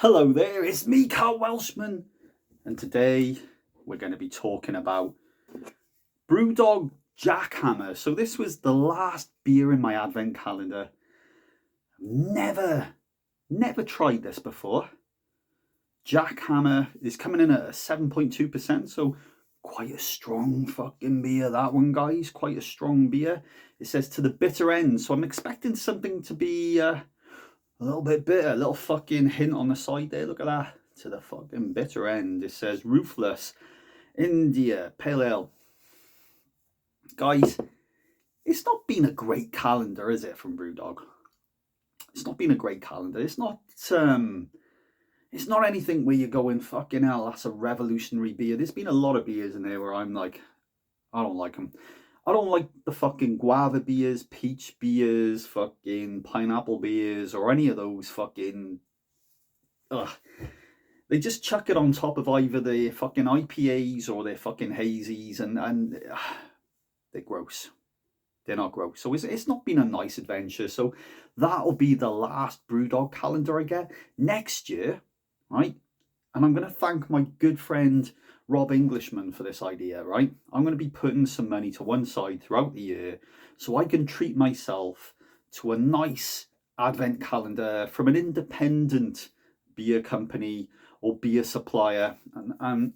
Hello there, it's me, Carl Welshman, and today we're going to be talking about Brewdog Jackhammer. So this was the last beer in my advent calendar. Never tried this before. Jackhammer is coming in at 7.2%, so quite a strong fucking beer, that one, guys. Quite a strong beer. It says to the bitter end, so I'm expecting something to be a little bit bitter, a little fucking hint on the side there. Look at that. To the fucking bitter end. It says Ruthless India Pale Ale. Guys, it's not been a great calendar, is it, from Brewdog? It's not been a great calendar. It's not anything where you're going, fucking hell, that's a revolutionary beer. There's been a lot of beers in there where I'm like, I don't like them. I don't like the fucking guava beers, peach beers, fucking pineapple beers, or any of those fucking. Ugh. They just chuck it on top of either the fucking IPAs or their fucking hazies, and they're gross. They're not gross. So it's not been a nice adventure. So that'll be the last Brewdog calendar I get next year, right? And I'm going to thank my good friend Rob Englishman for this idea, right? I'm going to be putting some money to one side throughout the year so I can treat myself to a nice advent calendar from an independent beer company or beer supplier. And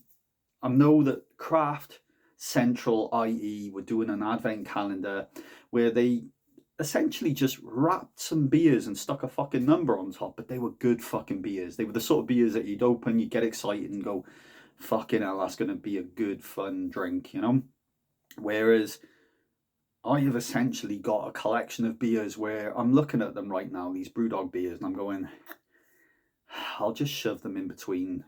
I know that Craft Central, i.e., were doing an advent calendar where they essentially just wrapped some beers and stuck a fucking number on top, but they were good fucking beers. They were the sort of beers that you'd open, you'd get excited and go, fucking hell, that's going to be a good, fun drink, you know? Whereas I have essentially got a collection of beers where I'm looking at them right now, these Brewdog beers, and I'm going, I'll just shove them in between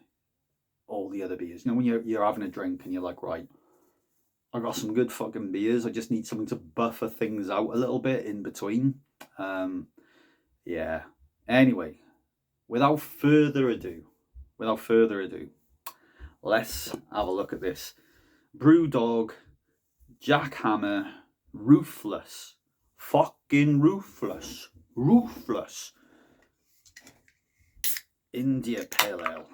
all the other beers. You know, when you're having a drink and you're like, right, I got some good fucking beers. I just need something to buffer things out a little bit in between. Yeah. Anyway, without further ado, let's have a look at this. Brewdog, Jackhammer, Ruthless. Fucking ruthless. Ruthless. India Pale Ale.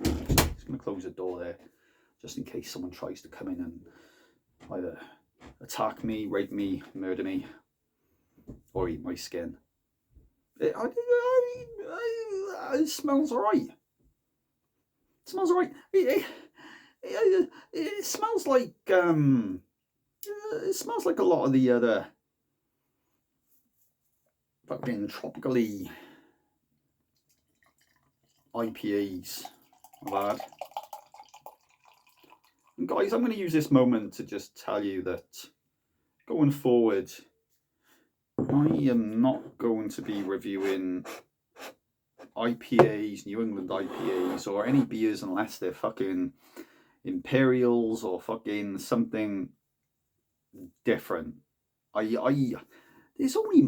Just going to close the door there, just in case someone tries to come in and either attack me, rape me, murder me, or eat my skin. It smells alright. It smells alright. It smells like it smells like a lot of the other fucking tropically IPAs I've had. And guys, I'm going to use this moment to just tell you that going forward, I am not going to be reviewing IPAs, New England IPAs, or any beers unless they're fucking Imperials or fucking something different. There's only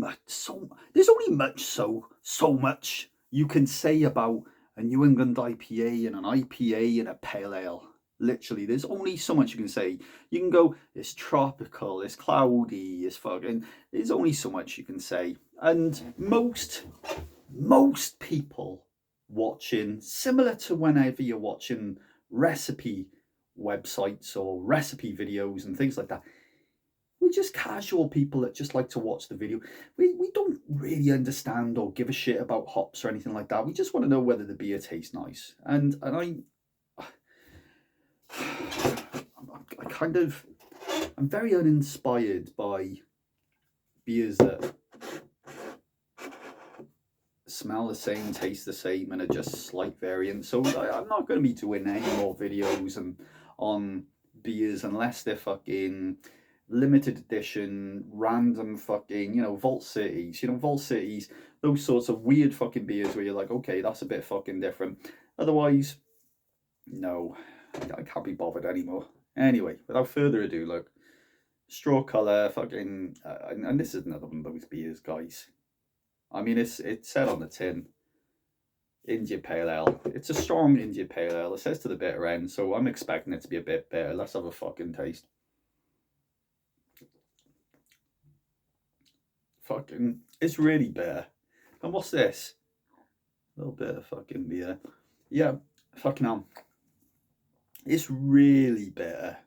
so much you can say about a New England IPA and an IPA and a pale ale. Literally, there's only so much you can say. You can go, it's tropical, it's cloudy, it's fucking. There's only so much you can say. And most people watching, similar to whenever you're watching recipe websites or recipe videos and things like that, we're just casual people that just like to watch the video. We don't really understand or give a shit about hops or anything like that. We just want to know whether the beer tastes nice. And I'm very uninspired by beers that smell the same, taste the same, and are just slight variants. So I'm not going to be doing any more videos on beers unless they're fucking limited edition, random fucking, Vault Cities, those sorts of weird fucking beers where you're like, okay, that's a bit fucking different. Otherwise, no, I can't be bothered anymore. Anyway, without further ado, look, straw colour, fucking, and this is another one of those beers, guys. I mean, it's said on the tin, India Pale Ale. It's a strong India Pale Ale. It says to the bitter end, so I'm expecting it to be a bit bitter. Let's have a fucking taste. Fucking, it's really bitter. And what's this? little bit of fucking beer. Yeah, fucking hell. It's really bitter.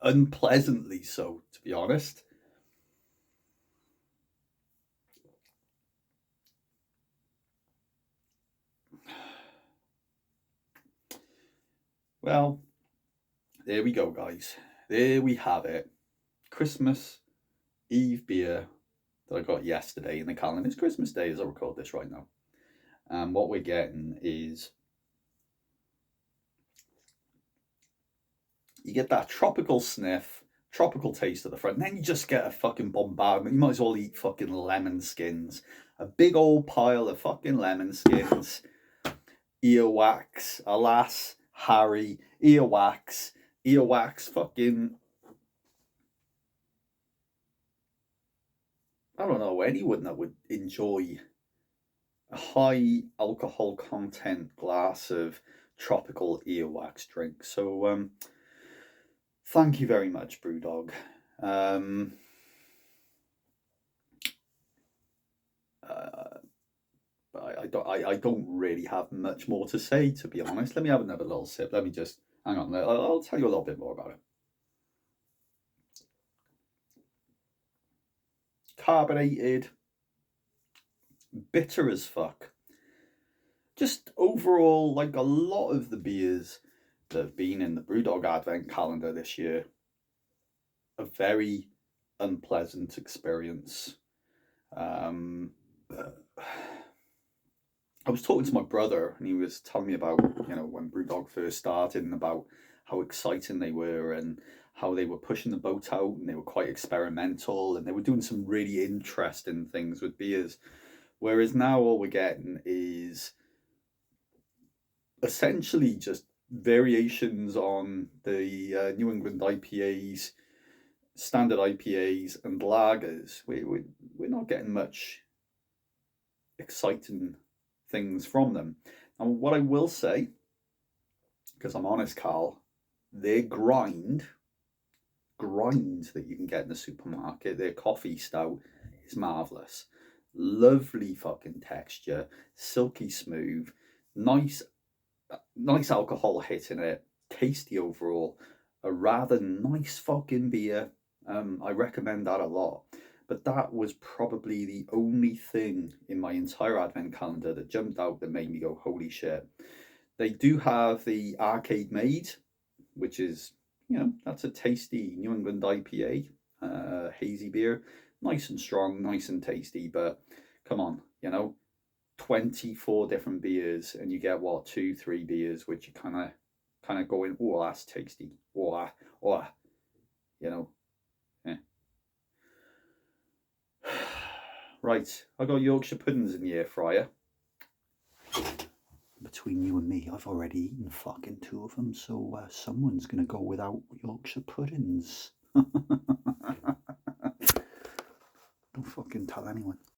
Unpleasantly so, to be honest. Well, there we go, guys. There we have it. Christmas Eve beer that I got yesterday in the calendar. It's Christmas Day as I record this right now. And what we're getting is you get that tropical sniff, tropical taste at the front, and then you just get a fucking bombardment. You might as well eat fucking lemon skins. A big old pile of fucking lemon skins. Earwax, alas, Harry, earwax, fucking. I don't know, anyone that would enjoy a high alcohol content glass of tropical earwax drink. So, thank you very much, Brewdog. I don't really have much more to say, to be honest. Let me have another little sip. Let me just hang on. I'll tell you a little bit more about it. Carbonated, bitter as fuck. Just overall, like a lot of the beers that have been in the Brewdog Advent calendar this year, a very unpleasant experience. I was talking to my brother, and he was telling me about, when Brewdog first started, and about how exciting they were, and how they were pushing the boat out, and they were quite experimental, and they were doing some really interesting things with beers. Whereas now all we're getting is essentially just variations on the New England IPAs, standard IPAs, and lagers. We're not getting much exciting things from them. And what I will say, because I'm honest, Carl, their grind that you can get in the supermarket, their coffee stout is marvelous. Lovely fucking texture, silky smooth, nice alcohol hit in it, tasty overall, a rather nice fucking beer. I recommend that a lot. But that was probably the only thing in my entire advent calendar that jumped out that made me go, holy shit. They do have the Arcade Made, which is, that's a tasty New England IPA, hazy beer. Nice and strong, nice and tasty, but come on, 24 different beers, and you get what, 2-3 beers, which you kind of going, oh, that's tasty, you know. Right, I got Yorkshire puddings in the air fryer. Between you and me, I've already eaten fucking 2 of them, so someone's gonna go without Yorkshire puddings. Don't fucking tell anyone.